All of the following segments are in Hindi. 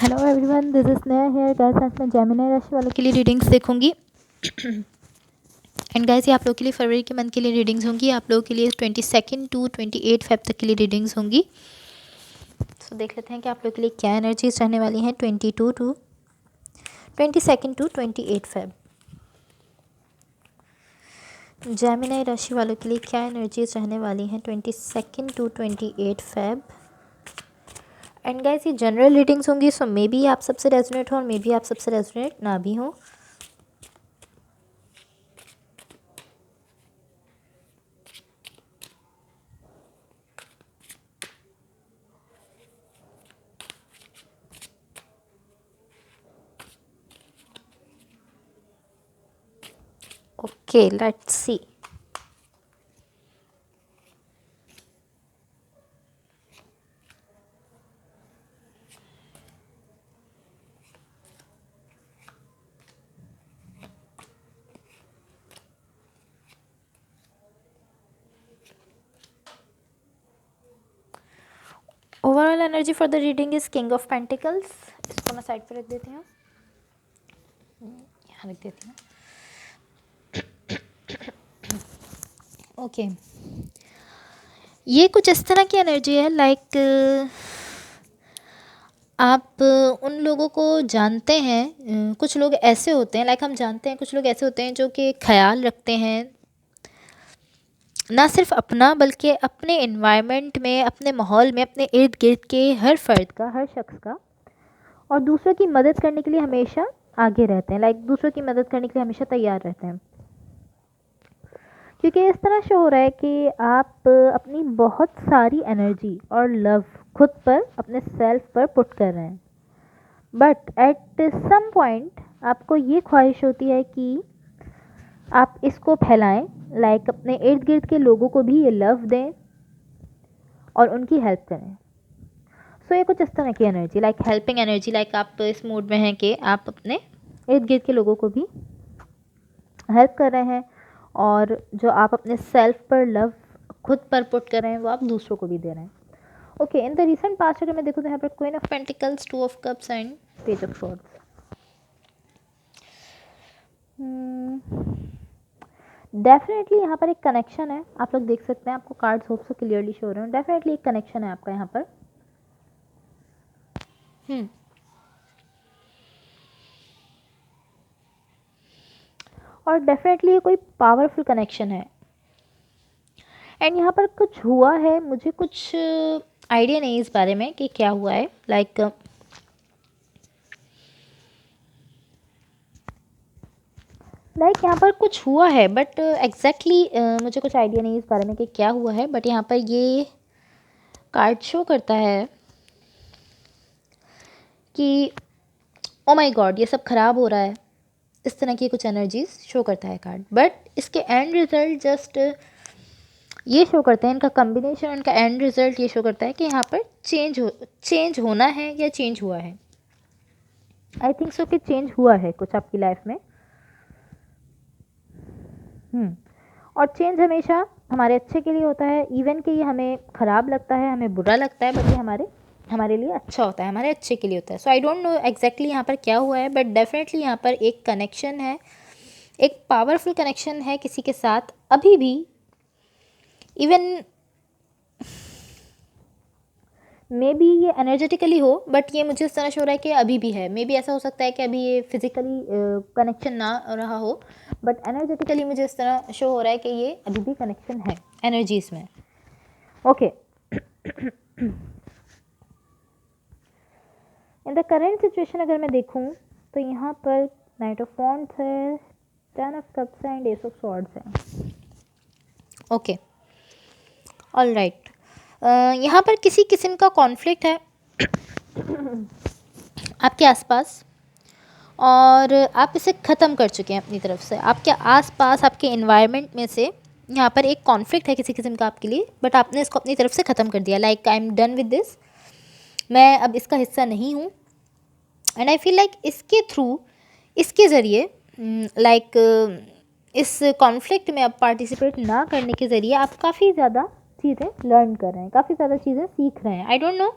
Hello everyone, this is Sneha here. Guys आज मैं जेमिनी राशि वालों के लिए रीडिंग्स देखूंगी। एंड गाइस ये आप लोगों के लिए फरवरी के मंथ के लिए रीडिंग्स होंगी। आप लोगों के लिए 22 टू 28 फेब तक के लिए रीडिंग्स होंगी। सो देख लेते हैं कि आप लोगों के लिए क्या एनर्जीज रहने वाली हैं 22 टू 28 फेब। जेमिनी राशि वालों के लिए क्या एनर्जीज रहने वाली हैं 22 टू 28 फेब। एंड गाइस ये जनरल रीडिंग्स होंगी, सो मे बी आप सबसे रेजोनेट हो और मे बी आप सबसे रेजोनेट ना भी हो। Okay, let's see. Overall energy for the reading is king of pentacles. इसको मैं साइड पर रख देती हूँ, यहाँ रख देती हूँ। ओके, ये कुछ इस तरह की एनर्जी है लाइक आप उन लोगों को जानते हैं। कुछ लोग ऐसे होते हैं, लाइक हम जानते हैं कुछ लोग ऐसे होते हैं जो कि ख्याल रखते हैं ना सिर्फ अपना बल्कि अपने इन्वायरमेंट में, अपने माहौल में, अपने इर्द गिर्द के हर फर्द का, हर शख्स का, और दूसरों की मदद करने के लिए हमेशा आगे रहते हैं। लाइक दूसरों की मदद करने के लिए हमेशा तैयार रहते हैं। क्योंकि इस तरह शो हो रहा है कि आप अपनी बहुत सारी एनर्जी और लव खुद पर, अपने सेल्फ पर पुट कर रहे हैं। बट एट सम पॉइंट आपको ये ख्वाहिश होती है कि आप इसको फैलाएं, लाइक अपने इर्द गिर्द के लोगों को भी ये लव दें और उनकी हेल्प करें। सो ये कुछ इस तरह की energy, like helping energy, like आप इस मूड में हैं कि आप अपने इर्द गिर्द के लोगों को भी हेल्प कर रहे हैं और जो आप अपने सेल्फ पर लव खुद पर पुट कर रहे हैं वो आप दूसरों को भी दे रहे हैं। Okay, in the recent past अगर मैं देखूँ तो यहाँ पर queen of pentacles, two of cups and page of swords. Definitely यहाँ पर एक कनेक्शन है, आप लोग देख सकते हैं। आपको कार्ड्स होप से क्लियरली शो हो रहे हैं। डेफिनेटली एक कनेक्शन है आपका यहाँ पर। और डेफिनेटली ये कोई पावरफुल कनेक्शन है। एंड यहाँ पर कुछ हुआ है, मुझे कुछ आइडिया नहीं इस बारे में कि क्या हुआ है। लाइक यहाँ पर कुछ हुआ है बट एग्जैक्टली मुझे कुछ आइडिया नहीं इस बारे में कि क्या हुआ है। बट यहाँ पर ये कार्ड शो करता है कि ओ माय गॉड ये सब खराब हो रहा है। इस तरह की कुछ एनर्जीज शो करता है कार्ड। बट इसके एंड रिजल्ट जस्ट ये शो करते हैं, इनका कॉम्बिनेशन, उनका एंड रिजल्ट ये शो करता है कि यहाँ पर चेंज होना है या चेंज हुआ है। आई थिंक सो कि चेंज हुआ है कुछ आपकी लाइफ में। और चेंज हमेशा हमारे अच्छे के लिए होता है। इवन कि ये हमें ख़राब लगता है, हमें बुरा लगता है, बट ये हमारे लिए अच्छा होता है, हमारे अच्छे के लिए होता है। सो आई डोंट नो एग्जैक्टली यहाँ पर क्या हुआ है, बट डेफिनेटली यहाँ पर एक कनेक्शन है, एक पावरफुल कनेक्शन है किसी के साथ अभी भी। इवन मे बी ये एनर्जेटिकली हो, बट ये मुझे इस तरह शो रहा है कि अभी भी है। मे बी ऐसा हो सकता है कि अभी ये फिजिकली कनेक्शन ना रहा हो, बट एनर्जेटिकली मुझे इस तरह शो हो रहा है कि ये अभी भी कनेक्शन है एनर्जीज में। Okay, in the current situation अगर मैं देखूं तो यहाँ पर नाइट ऑफ वॉन्ड्स है, 10 ऑफ कप्स है एंड एस ऑफ स्वॉर्ड्स है। Okay, all right. यहाँ पर किसी किस्म का कॉन्फ्लिक्ट है आपके आसपास और आप इसे ख़त्म कर चुके हैं अपनी तरफ से। आपके आसपास, आपके एनवायरनमेंट में से यहाँ पर एक कॉन्फ्लिक्ट है किसी किस्म का आपके लिए, बट आपने इसको अपनी तरफ से ख़त्म कर दिया। Like I am done with this, मैं अब इसका हिस्सा नहीं हूँ। एंड आई फील लाइक इसके थ्रू, इसके ज़रिए, लाइक इस कॉन्फ्लिक्ट में अब पार्टिसिपेट ना करने के ज़रिए आप काफ़ी ज़्यादा चीज़ें लर्न कर रहे हैं, काफ़ी ज़्यादा चीज़ें सीख रहे हैं। आई डोंट नो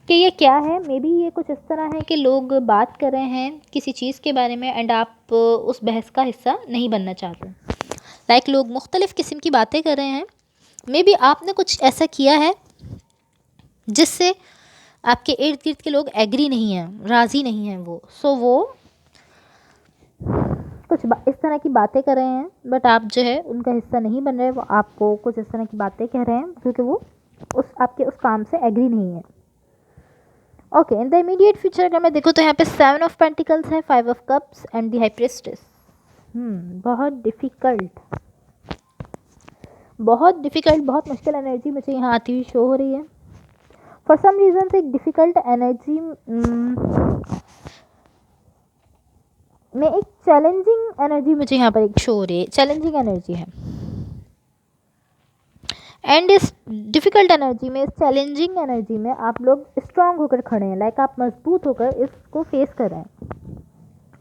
कि ये क्या है। मे बी ये कुछ इस तरह है कि लोग बात कर रहे हैं किसी चीज़ के बारे में एंड आप उस बहस का हिस्सा नहीं बनना चाहते। लाइक लोग मुख्तलिफ़ किस्म की बातें कर रहे हैं। मे बी आपने कुछ ऐसा किया है जिससे आपके इर्द गिर्द के लोग एग्री नहीं हैं, राज़ी नहीं हैं वो। सो वो कुछ इस तरह की बातें कर रहे हैं, बट आप जो है उनका हिस्सा नहीं बन रहे। वो आपको कुछ इस तरह की बातें कह रहे हैं क्योंकि वो आपके उस काम से एग्री नहीं है। Okay, in the immediate future अगर मैं देखूँ तो यहाँ पे 7 ऑफ पेंटिकल्स है, 5 of cups and the high priestess. बहुत डिफ़िकल्ट, बहुत मुश्किल एनर्जी मुझे यहाँ आती हुई शो हो रही है। फॉर सम रीज़न से एक डिफ़िकल्ट एनर्जी में एक चैलेंजिंग एनर्जी मुझे यहाँ पर एक शो हो रही है। चैलेंजिंग एनर्जी है एंड इस डिफ़िकल्ट एनर्जी में, इस चैलेंजिंग एनर्जी में आप लोग स्ट्रांग होकर खड़े हैं। लाइक आप मजबूत होकर इसको फेस कर रहे हैं।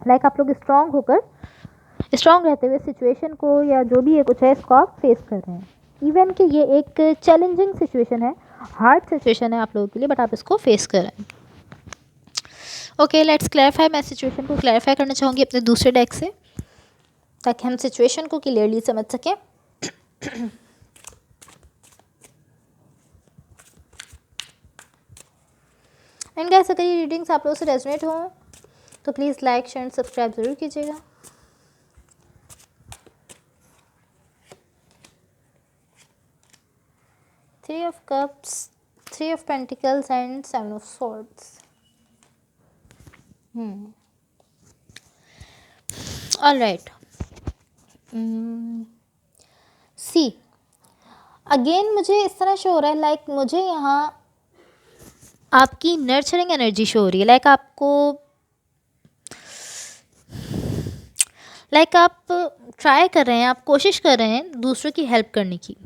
लाइक आप लोग स्ट्रांग रहते हुए सिचुएशन को या जो भी है कुछ है इसको आप फेस कर रहे हैं। इवन कि ये एक चैलेंजिंग सिचुएशन है, हार्ड सिचुएशन है आप लोगों के लिए, बट आप इसको फेस कर रहे हैं। Okay, let's clarify. मैं सिचुएशन को क्लैरिफाई करना चाहूँगी अपने दूसरे डेक से ताकि हम सिचुएशन को क्लियरली समझ सकें। एंड गाइस, अगर ये रीडिंग्स आप लोगों से रेजोनेट हो तो please like share and subscribe ज़रूर कीजिएगा। Three of cups, 3 of pentacles and 7 of swords. All right, see again मुझे इस तरह शो हो रहा है। लाइक मुझे यहाँ आपकी नर्चरिंग एनर्जी शो हो रही है। लाइक आप ट्राई कर रहे हैं, आप कोशिश कर रहे हैं दूसरों की हेल्प करने की,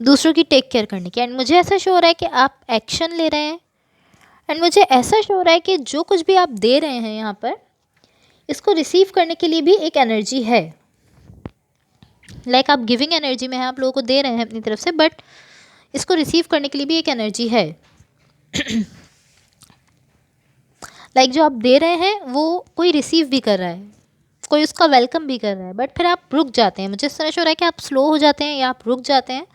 दूसरों की टेक केयर करने की। एंड मुझे ऐसा शो हो रहा है कि आप एक्शन ले रहे हैं। एंड मुझे ऐसा शो हो रहा है कि जो कुछ भी आप दे रहे हैं यहाँ पर, इसको रिसीव करने के लिए भी एक एनर्जी है। लाइक आप गिविंग एनर्जी में हैं, आप लोगों को दे रहे हैं अपनी तरफ से, बट इसको रिसीव करने के लिए भी एक एनर्जी है। लाइक जो आप दे रहे हैं वो कोई रिसीव भी कर रहा है, कोई उसका वेलकम भी कर रहा है, बट फिर आप रुक जाते हैं। मुझे इस तरह शो हो रहा है कि आप स्लो हो जाते हैं या आप रुक जाते हैं।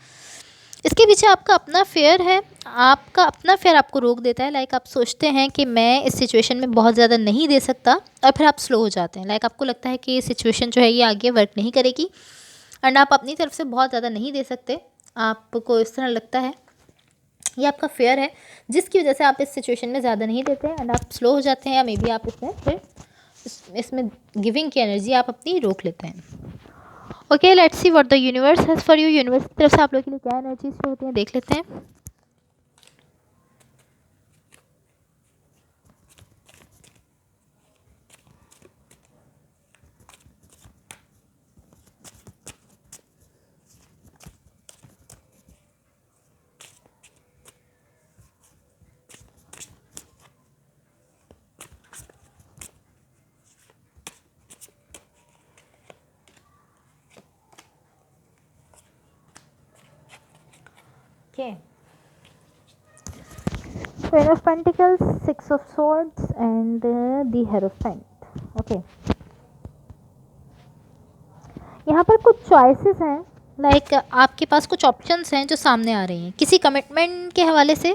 इसके पीछे आपका अपना फेयर है, आपका अपना फेयर आपको रोक देता है। लाइक आप सोचते हैं कि मैं इस सिचुएशन में बहुत ज़्यादा नहीं दे सकता और फिर आप स्लो हो जाते हैं। लाइक आपको लगता है कि ये सिचुएशन जो है ये आगे वर्क नहीं करेगी एंड आप अपनी तरफ से बहुत ज़्यादा नहीं दे सकते। आपको इस तरह लगता है, ये आपका फेयर है जिसकी वजह से आप इस सिचुएशन में ज़्यादा नहीं देते एंड आप स्लो हो जाते हैं, या मे बी आप इसमें गिविंग की एनर्जी आप अपनी रोक लेते हैं। Okay, let's see what the universe has for you. Universe की तरफ से आप लोगों के लिए क्या एनर्जीज होती हैं देख लेते हैं। Okay. Queen of Pentacles, 6 of Swords and the Hierophant. Okay. यहाँ पर कुछ चॉइसेस हैं। लाइक आपके पास कुछ ऑप्शंस हैं जो सामने आ रही हैं किसी कमिटमेंट के हवाले से।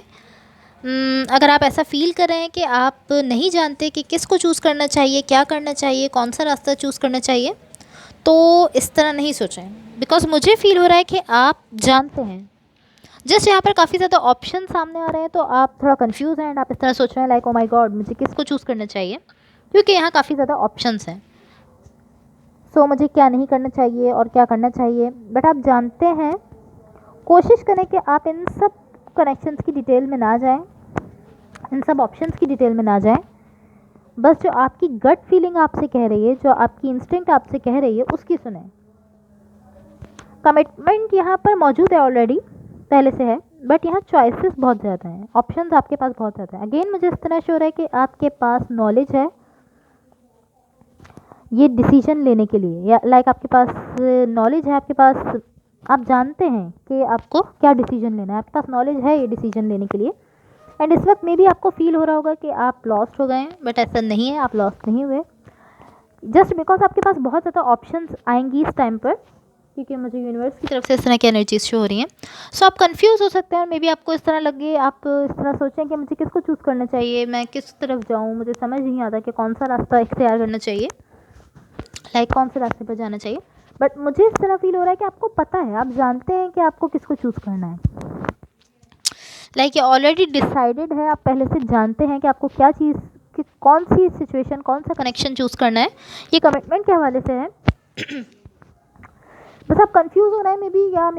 अगर आप ऐसा फील कर रहे हैं कि आप नहीं जानते कि किसको चूज़ करना चाहिए, क्या करना चाहिए, कौन सा रास्ता चूज़ करना चाहिए, तो इस तरह नहीं सोचें। बिकॉज मुझे फील हो रहा है कि आप जानते हैं। जस्ट यहाँ पर काफ़ी ज़्यादा ऑप्शन सामने आ रहे हैं तो आप थोड़ा कंफ्यूज हैं एंड आप इस तरह सोच रहे हैं लाइक ओ माय गॉड मुझे किसको चूज़ करना चाहिए, क्योंकि यहाँ काफ़ी ज़्यादा ऑप्शंस हैं। सो मुझे क्या नहीं करना चाहिए और क्या करना चाहिए। बट आप जानते हैं, कोशिश करें कि आप इन सब कनेक्शंस की डिटेल में ना जाएं, इन सब ऑप्शंस की डिटेल में ना जाएं। बस जो आपकी गट फीलिंग आपसे कह रही है, जो आपकी इंस्टिंक्ट आपसे कह रही है, उसकी सुने। कमिटमेंट यहाँ पर मौजूद है ऑलरेडी, पहले से है, बट यहाँ चॉइसेस बहुत ज़्यादा हैं, ऑप्शंस आपके पास बहुत ज़्यादा हैं। अगेन मुझे इस तरह शो हो रहा है कि आपके पास नॉलेज है ये डिसीजन लेने के लिए, या लाइक आपके पास नॉलेज है, आपके पास, आप जानते हैं कि आपको क्या डिसीजन लेना है, आपके पास नॉलेज है ये डिसीजन लेने के लिए। एंड इस वक्त मे भी आपको फील हो रहा होगा कि आप लॉस्ट हो गए हैं, बट ऐसा नहीं है, आप लॉस्ट नहीं हुए। जस्ट बिकॉज आपके पास बहुत ज़्यादा ऑप्शंस आएंगी इस टाइम पर, क्योंकि मुझे यूनिवर्स की तरफ से इस तरह की एनर्जीज शो हो रही हैं। सो आप कंफ्यूज हो सकते हैं, और मे बी आपको इस तरह लगे, आप इस तरह सोचें कि मुझे किसको चूज़ करना चाहिए, मैं किस तरफ जाऊँ, मुझे समझ नहीं आता कि कौन सा रास्ता इख्तियार करना चाहिए, लाइक कौन से रास्ते पर जाना चाहिए। बट मुझे इस तरह फील हो रहा है कि आपको पता है, आप जानते हैं कि आपको किसको चूज़ करना है। लाइक ये ऑलरेडी डिसाइडेड है, आप पहले से जानते हैं कि आपको क्या चीज़, कि कौन सी सिचुएशन, कौन सा कनेक्शन चूज़ करना है। ये कमिटमेंट के हवाले से है। बस आप कंफ्यूज हो रहे हैं मे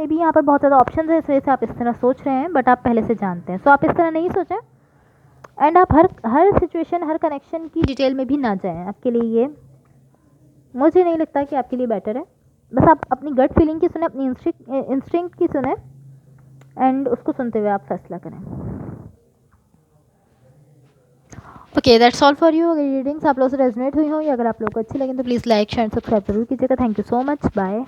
बी यहाँ पर बहुत ज़्यादा ऑप्शन है, इस वजह से आप इस तरह सोच रहे हैं, बट आप पहले से जानते हैं। सो आप इस तरह नहीं सोचें, एंड आप हर सिचुएशन, हर कनेक्शन की डिटेल में भी ना जाएं। आपके लिए ये मुझे नहीं लगता कि आपके लिए बेटर है। बस आप अपनी गट फीलिंग की सुने, अपनी इंस्टिंक्ट की सुने, एंड उसको सुनते हुए आप फैसला करें। Okay, that's all for you. अगर रीडिंग्स आप लोगों से रेजोनेट हुई हो या अगर आप लोगों को अच्छी लगे तो प्लीज़ लाइक शेयर सब्सक्राइब जरूर कीजिएगा। Thank you so much, bye.